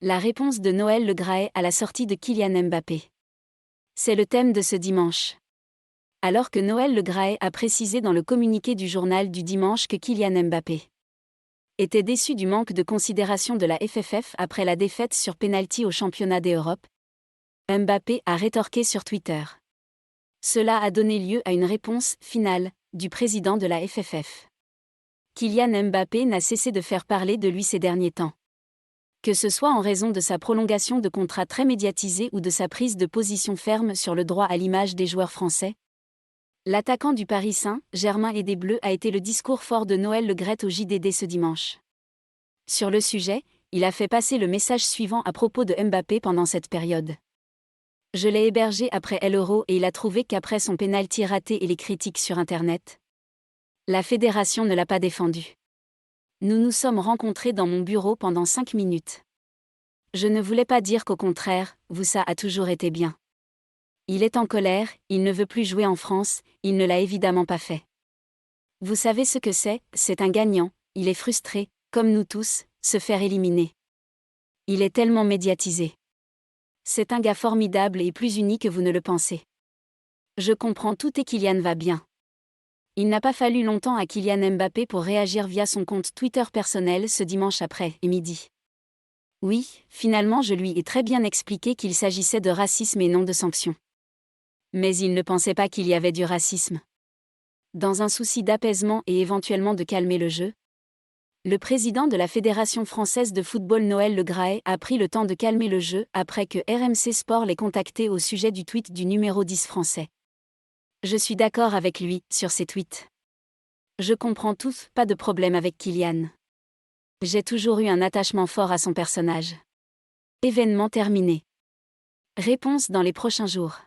La réponse de Noël Le Graët à la sortie de Kylian Mbappé. C'est le thème de ce dimanche. Alors que Noël Le Graët a précisé dans le communiqué du journal du dimanche que Kylian Mbappé était déçu du manque de considération de la FFF après la défaite sur pénalty au championnat d'Europe, Mbappé a rétorqué sur Twitter. Cela a donné lieu à une réponse finale du président de la FFF. Kylian Mbappé n'a cessé de faire parler de lui ces derniers temps. Que ce soit en raison de sa prolongation de contrat très médiatisée ou de sa prise de position ferme sur le droit à l'image des joueurs français, l'attaquant du Paris Saint-Germain et des Bleus a été le discours fort de Noël Le Graët au JDD ce dimanche. Sur le sujet, il a fait passer le message suivant à propos de Mbappé pendant cette période. Je l'ai hébergé après l'Euro et il a trouvé qu'après son pénalty raté et les critiques sur Internet, la fédération ne l'a pas défendu. Nous nous sommes rencontrés dans mon bureau pendant 5 minutes. Je ne voulais pas dire qu'au contraire, ça a toujours été bien. Il est en colère, il ne veut plus jouer en France, il ne l'a évidemment pas fait. Vous savez ce que c'est un gagnant, il est frustré, comme nous tous, se faire éliminer. Il est tellement médiatisé. C'est un gars formidable et plus uni que vous ne le pensez. Je comprends tout et Kylian va bien. Il n'a pas fallu longtemps à Kylian Mbappé pour réagir via son compte Twitter personnel ce dimanche après-midi. Oui, finalement je lui ai très bien expliqué qu'il s'agissait de racisme et non de sanctions. Mais il ne pensait pas qu'il y avait du racisme. Dans un souci d'apaisement et éventuellement de calmer le jeu, le président de la Fédération française de football Noël Le Graët a pris le temps de calmer le jeu après que RMC Sport l'ait contacté au sujet du tweet du numéro 10 français. Je suis d'accord avec lui sur ses tweets. Je comprends tout, pas de problème avec Kylian. J'ai toujours eu un attachement fort à son personnage. Événement terminé. Réponse dans les prochains jours.